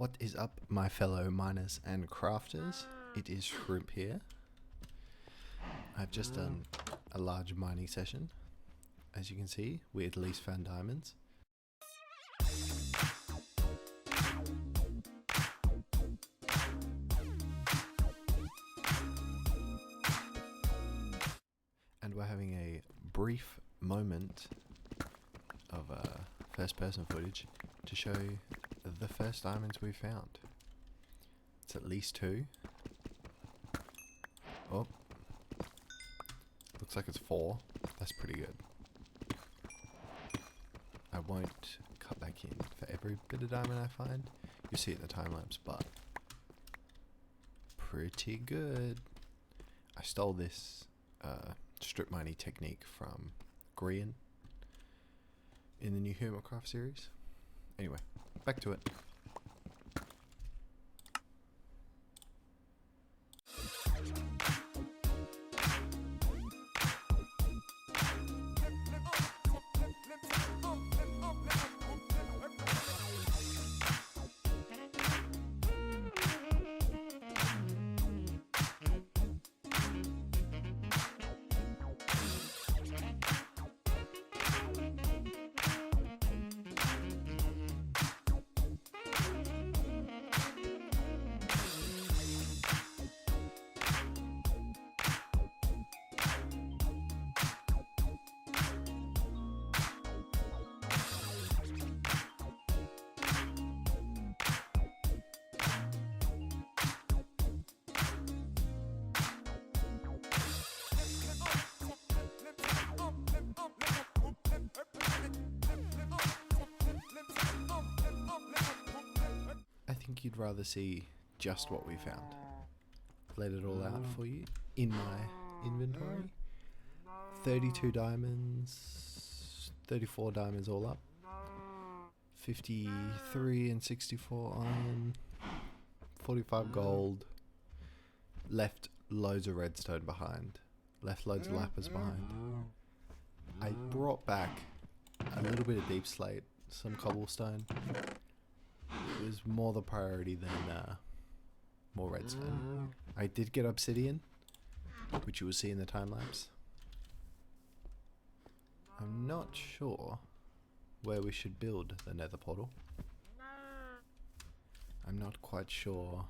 What is up, my fellow miners and crafters? It is Shrimp here. I've just done a large mining session. As you can see, we at least found diamonds. And we're having a brief moment of first person footage to show the first diamonds we found. It's at least 2. Oh, looks like it's 4. That's pretty good. I won't cut back in for every bit of diamond I find. You'll see it in the time lapse, but pretty good. I stole this strip mining technique from Grian in the new Hermitcraft series. Anyway, back to it. I think you'd rather see just what we found. Laid it all out for you in my inventory. 32 diamonds, 34 diamonds all up. 53 and 64 iron. 45 gold. Left loads of redstone behind. Left loads of lapis behind. I brought back a little bit of deep slate, some cobblestone. It was more the priority than more redstone. I did get obsidian, which you will see in the time lapse. I'm not sure where we should build the nether portal. I'm not quite sure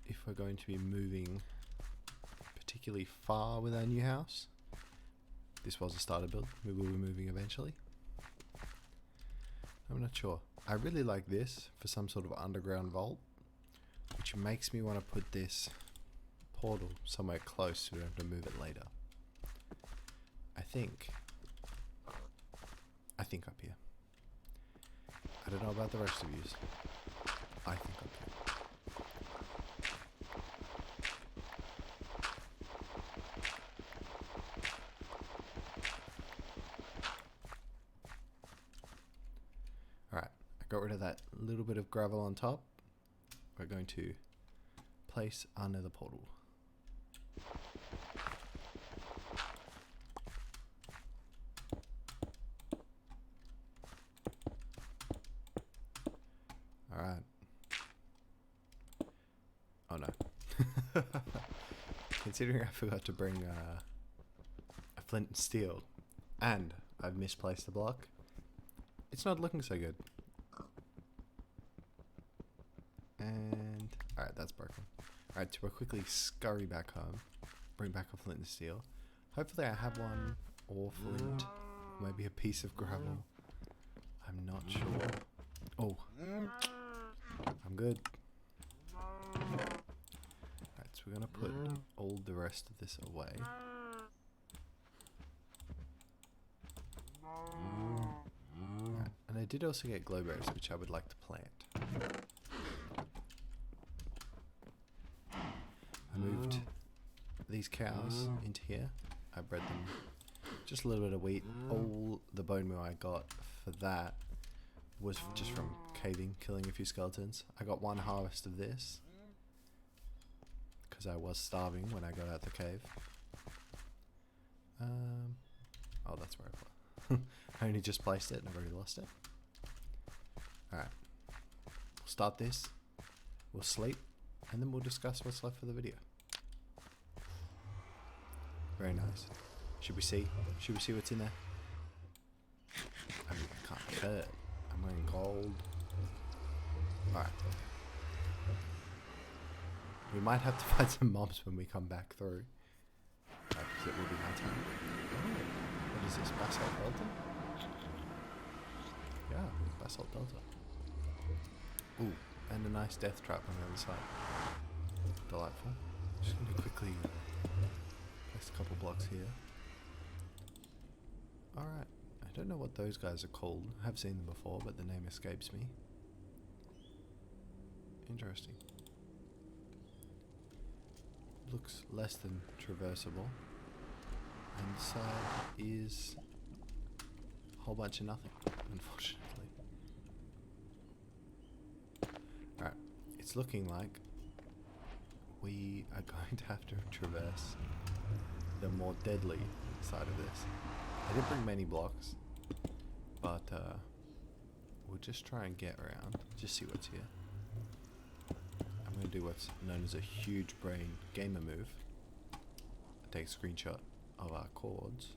if we're going to be moving particularly far with our new house. This was a starter build. We will be moving eventually. I'm not sure. I really like this for some sort of underground vault, which makes me want to put this portal somewhere close so we don't have to move it later. I think up here. I don't know about the rest of you. I think up here. Alright, I got rid of that little bit of gravel on top. We're going to place our nether portal. Alright. Oh no. Considering I forgot to bring a flint and steel, and I've misplaced the block, it's not looking so good. And alright, that's broken. Alright, so we'll quickly scurry back home, bring back a flint and steel. Hopefully I have one, or flint, maybe a piece of gravel. I'm not sure. Oh, I'm good. Alright, so we're gonna put all the rest of this away. Right, and I did also get glowberries, which I would like to plant. I moved these cows into here. I bred them just a little bit of wheat. All the bone meal I got for that was just from caving, killing a few skeletons. I got 1 harvest of this because I was starving when I got out the cave. Oh, that's where I put. I only just placed it and I've already lost it. Alright, start this, we'll sleep, and then we'll discuss what's left for the video. Very nice. Should we see? Should we see what's in there? I mean, I can't hurt. I'm wearing gold. Alright. We might have to fight some mobs when we come back through. Because it will be night time. Oh, what is this? Basalt Delta? Yeah, Basalt Delta. Ooh, and a nice death trap on the other side. Delightful. Just going to quickly place a couple blocks here. Alright, I don't know what those guys are called. I have seen them before, but the name escapes me. Interesting. Looks less than traversable. And the side is a whole bunch of nothing, unfortunately. Alright, it's looking like we are going to have to traverse the more deadly side of this. I didn't bring many blocks, but we'll just try and get around, just see what's here. I'm going to do what's known as a huge brain gamer move. Take a screenshot of our chords.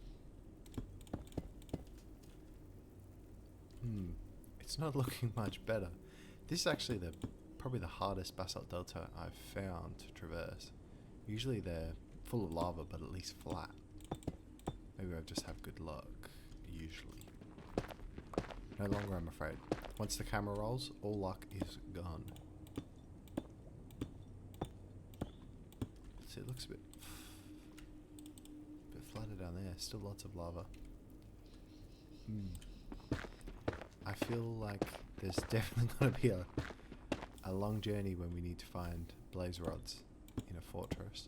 It's not looking much better. This is actually probably the hardest Basalt Delta I've found to traverse. Usually they're full of lava, but at least flat. Maybe I just have good luck, usually. No longer, I'm afraid. Once the camera rolls, all luck is gone. See, it looks a bit flatter down there. Still lots of lava. I feel like there's definitely going to be a long journey when we need to find blaze rods in a fortress,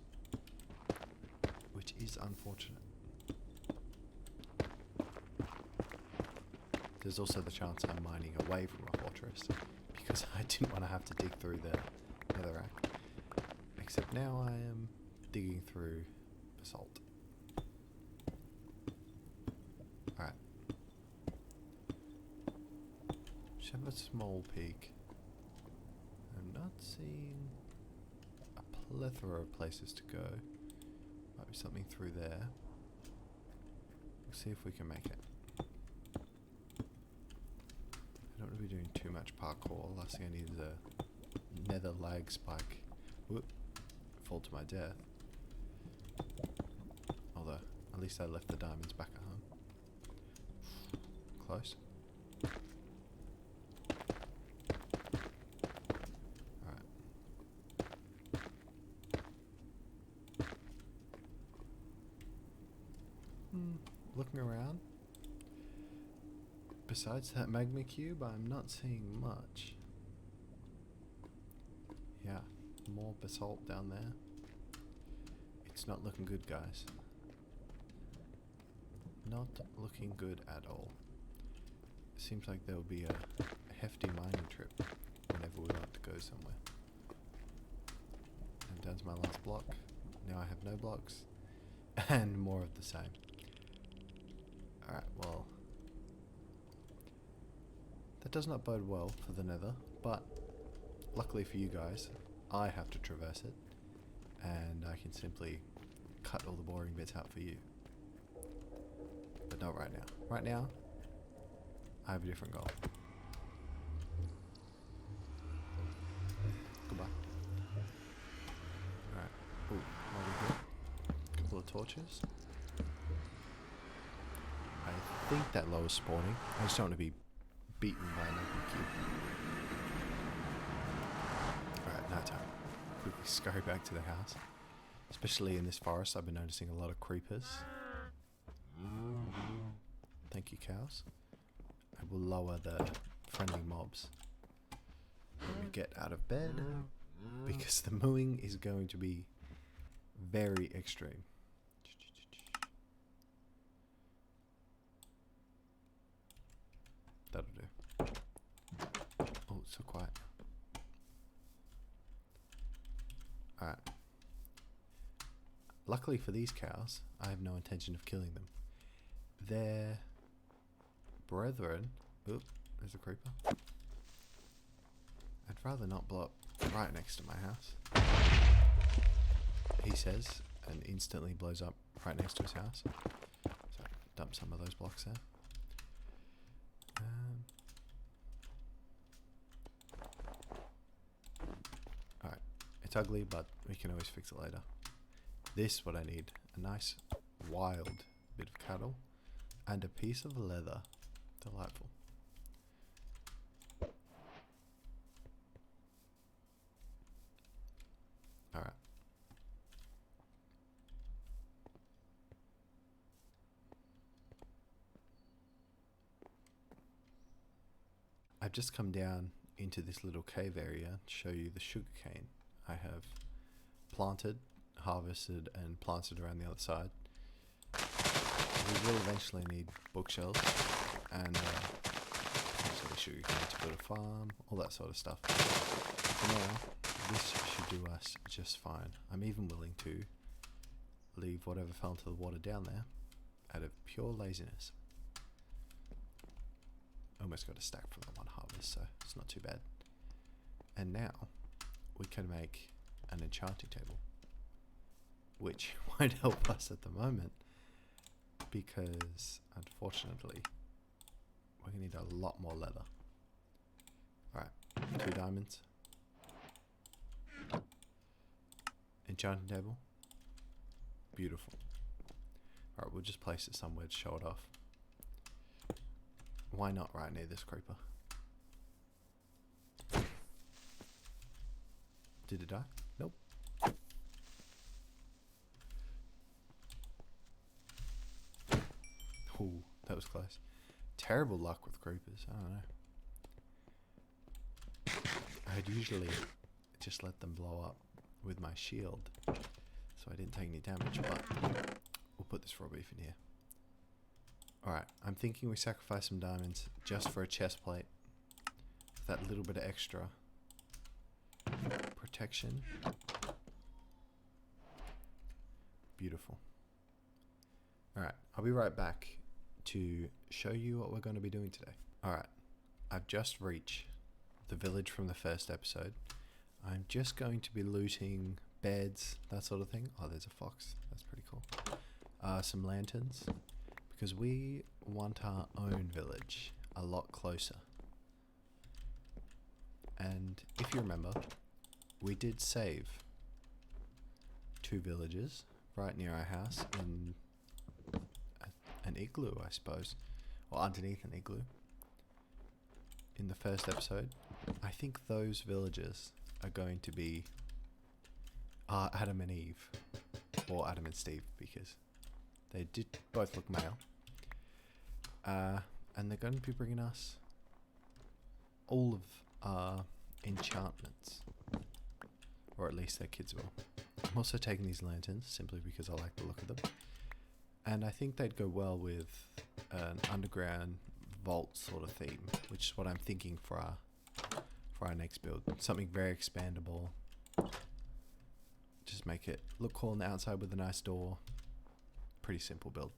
which is unfortunate. There's also the chance I'm mining away from a fortress because I didn't want to have to dig through the netherrack. Except now I am digging through basalt. Alright. Just have a small peek. I'm not seeing a plethora of places to go. Might be something through there. We'll see if we can make it. I don't want to be doing too much parkour. Last thing I need is a nether lag spike. Whoop. Fall to my death. Although, at least I left the diamonds back at home. Close. Alright. Looking around. Besides that magma cube, I'm not seeing much. Yeah, more basalt down there. It's not looking good, guys. Not looking good at all. Seems like there'll be a hefty mining trip whenever we want to go somewhere. And down's my last block. Now I have no blocks. And more of the same. Alright, well, that does not bode well for the nether, but luckily for you guys, I have to traverse it, and I can simply cut all the boring bits out for you. But not right now. Right now, I have a different goal. Goodbye. Alright. Ooh, over here. Couple of torches. I think that low is spawning. I just don't want to be beaten by an open cube. Alright, night time. Quickly scurry back to the house. Especially in this forest, I've been noticing a lot of creepers. Thank you, cows. I will lower the friendly mobs when we get out of bed, because the mooing is going to be very extreme. That'll do. Oh, it's so quiet. Alright. Luckily for these cows, I have no intention of killing them. Their brethren... Oop, there's a creeper. And I'd rather not blow up right next to my house. He says, and instantly blows up right next to his house. So dump some of those blocks there. Alright, it's ugly, but we can always fix it later. This what I need, a nice wild bit of cattle and a piece of leather. Delightful. Alright. I've just come down into this little cave area to show you the sugar cane I have planted, harvested and planted around the other side. We will eventually need bookshelves and potentially sugar cane to build a farm, all that sort of stuff. For now, this should do us just fine. I'm even willing to leave whatever fell into the water down there out of pure laziness. Almost got a stack from that one harvest, so it's not too bad. And now we can make an enchanting table, which won't help us at the moment because unfortunately we're gonna need a lot more leather. Alright, 2 diamonds. Enchanting table. Beautiful. Alright, we'll just place it somewhere to show it off. Why not right near this creeper? Did it die? Nope. Ooh, that was close. Terrible luck with creepers, I don't know. I'd usually just let them blow up with my shield, so I didn't take any damage, but we'll put this raw beef in here. Alright, I'm thinking we sacrifice some diamonds just for a chest plate. That little bit of extra protection. Beautiful. Alright, I'll be right back to show you what we're going to be doing today. Alright, I've just reached the village from the first episode. I'm just going to be looting beds, that sort of thing. Oh, there's a fox. That's pretty cool. Some lanterns. Because we want our own village a lot closer. And if you remember, we did save 2 villages right near our house in an igloo, I suppose. Or underneath an igloo. In the first episode. I think those villages are going to be Adam and Eve. Or Adam and Steve, because they did both look male. And they're going to be bringing us all of our enchantments. Or at least their kids will. I'm also taking these lanterns simply because I like the look of them. And I think they'd go well with an underground vault sort of theme, which is what I'm thinking for our next build. Something very expandable. Just make it look cool on the outside with a nice door. Pretty simple build.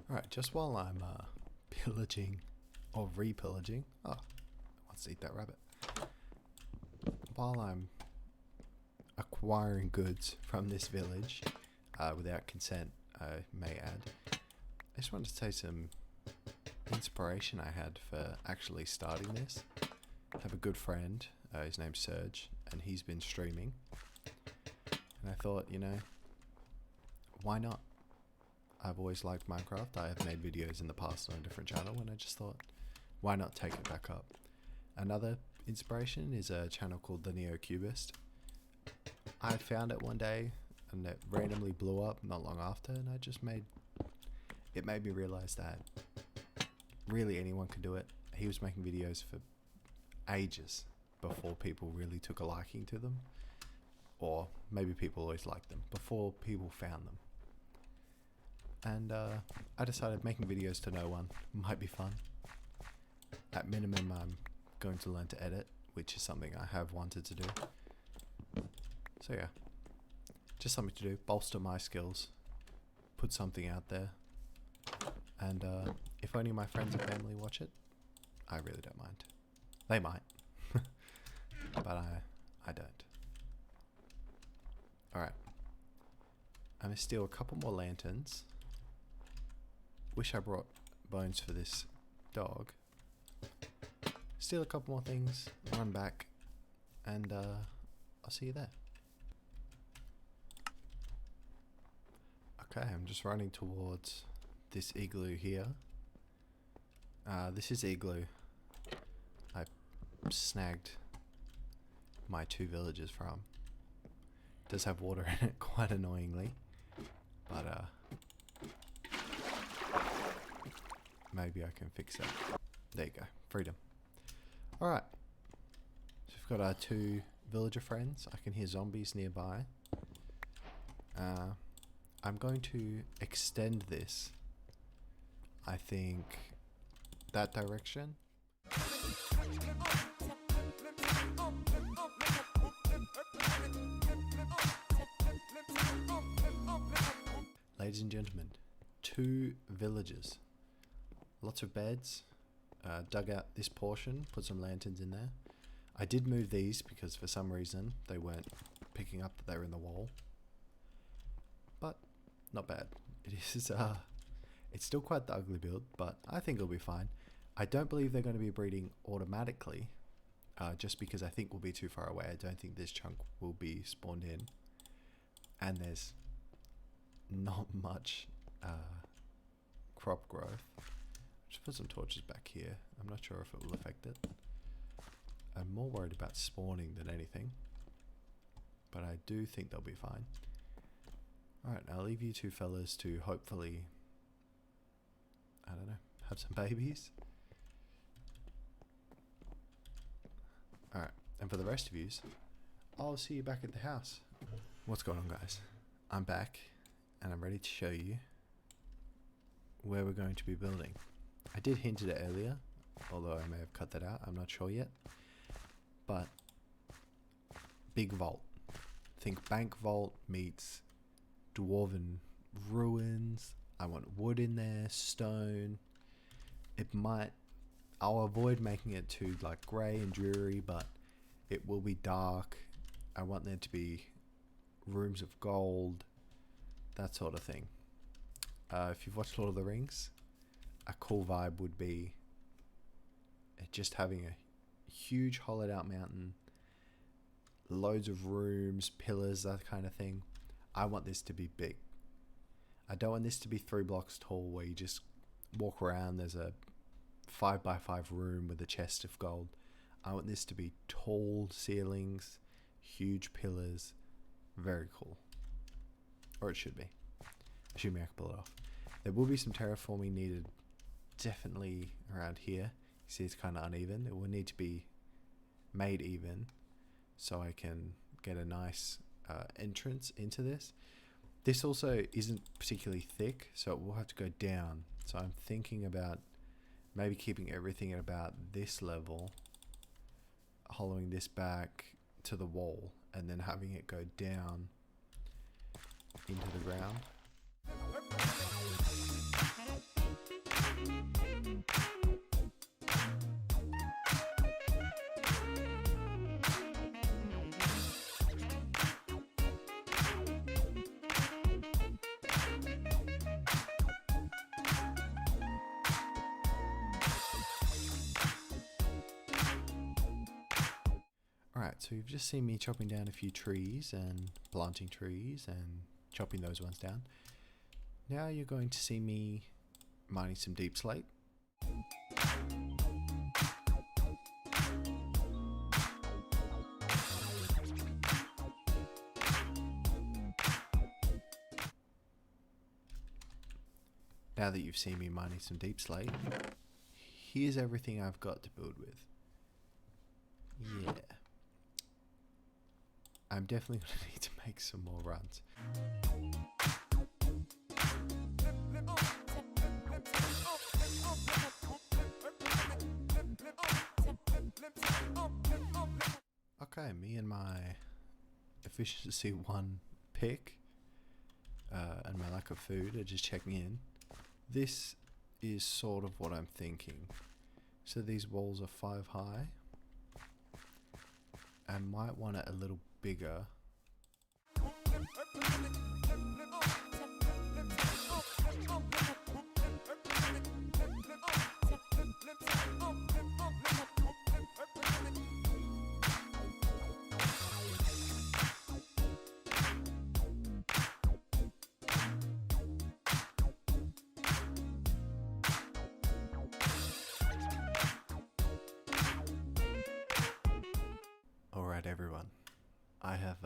Alright, just while I'm pillaging or repillaging. Oh, I want to eat that rabbit. While I'm acquiring goods from this village without consent, I may add, I just wanted to say some inspiration I had for actually starting this. I have a good friend, his name's Serge, and he's been streaming. And I thought, you know, why not? I've always liked Minecraft. I have made videos in the past on a different channel, and I just thought, why not take it back up? Another inspiration is a channel called The Neo-Cubist. I found it one day, and it randomly blew up not long after, and it made me realize that really anyone could do it. He was making videos for ages before people really took a liking to them, or maybe people always liked them, before people found them. And I decided making videos to no one might be fun. At minimum, I'm going to learn to edit, which is something I have wanted to do. So yeah, just something to do, bolster my skills, put something out there, and if only my friends and family watch it, I really don't mind. They might, but I don't. Alright, I'm gonna steal a couple more lanterns. Wish I brought bones for this dog. Steal a couple more things, run back, and I'll see you there. Okay, I'm just running towards this igloo here. This is igloo. I snagged my 2 villagers from. It does have water in it, quite annoyingly, but maybe I can fix it. There you go, freedom. Alright, so we've got our 2 villager friends. I can hear zombies nearby. I'm going to extend this, I think, that direction. Ladies and gentlemen, 2 villagers. Lots of beds. Dug out this portion, put some lanterns in there. I did move these because for some reason they weren't picking up that they were in the wall. But not bad. It is it's still quite the ugly build, but I think it'll be fine. I don't believe they're going to be breeding automatically, just because I think we'll be too far away. I don't think this chunk will be spawned in, and there's not much crop growth. Just put some torches back here. I'm not sure if it will affect it. I'm more worried about spawning than anything, but I do think they'll be fine. Alright, I'll leave you 2 fellas to hopefully, I don't know, have some babies. Alright, and for the rest of yous, I'll see you back at the house. What's going on, guys? I'm back, and I'm ready to show you where we're going to be building. I did hint at it earlier, although I may have cut that out, I'm not sure yet. But, big vault. Think bank vault meets dwarven ruins. I want wood in there, stone. I'll avoid making it too like grey and dreary, but it will be dark. I want there to be rooms of gold, that sort of thing. If you've watched Lord of the Rings, a cool vibe would be just having a huge hollowed out mountain, loads of rooms, pillars, that kind of thing. I want this to be big. I don't want this to be 3 blocks tall where you just walk around, there's a 5x5 room with a chest of gold. I want this to be tall ceilings, huge pillars, very cool. Or it should be. Assuming I can pull it off. There will be some terraforming needed definitely around here. You see it's kind of uneven. It will need to be made even so I can get a nice entrance into this. This also isn't particularly thick, so it will have to go down. So I'm thinking about maybe keeping everything at about this level, hollowing this back to the wall, and then having it go down into the ground. Alright, so you've just seen me chopping down a few trees and planting trees and chopping those ones down. Now you're going to see me mining some deep slate. Now that you've seen me mining some deep slate, here's everything I've got to build with. Yeah. I'm definitely going to need to make some more runs. okay, me and my efficiency 1 pick and my lack of food are just checking in. This is sort of what I'm thinking. So these walls are 5 high. I might want it a little bigger. Alright everyone, I have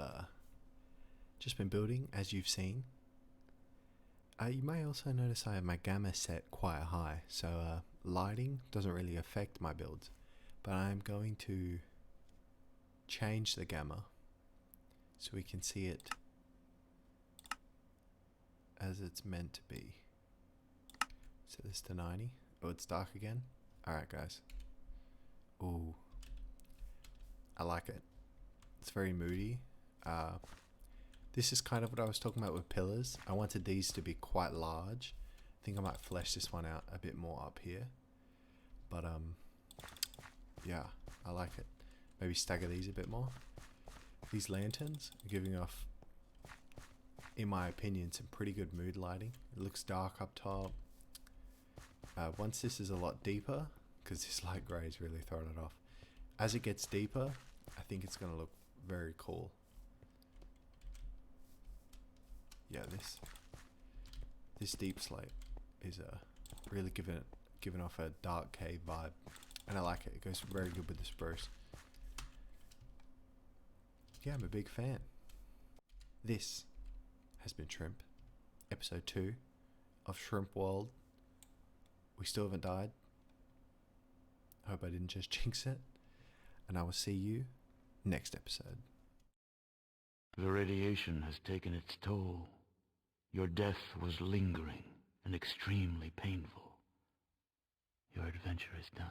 just been building, as you've seen. You may also notice I have my gamma set quite high, so lighting doesn't really affect my builds, but I'm going to change the gamma so we can see it as it's meant to be. Set this to 90. Oh, it's dark again. Alright guys. Ooh, I like it. It's very moody. This is kind of what I was talking about with pillars. I wanted these to be quite large. I think I might flesh this one out a bit more up here. But yeah, I like it. Maybe stagger these a bit more. These lanterns are giving off, in my opinion, some pretty good mood lighting. It looks dark up top. Once this is a lot deeper, because this light grey is really throwing it off. As it gets deeper, I think it's going to look very cool. Yeah, this deep slate is really giving off a dark cave vibe, and I like it. It goes very good with the spruce. Yeah, I'm a big fan. This has been Shrimp, episode 2 of Shrimp World. We still haven't died. Hope I didn't just jinx it, and I will see you next episode. The radiation has taken its toll. Your death was lingering and extremely painful. Your adventure is done.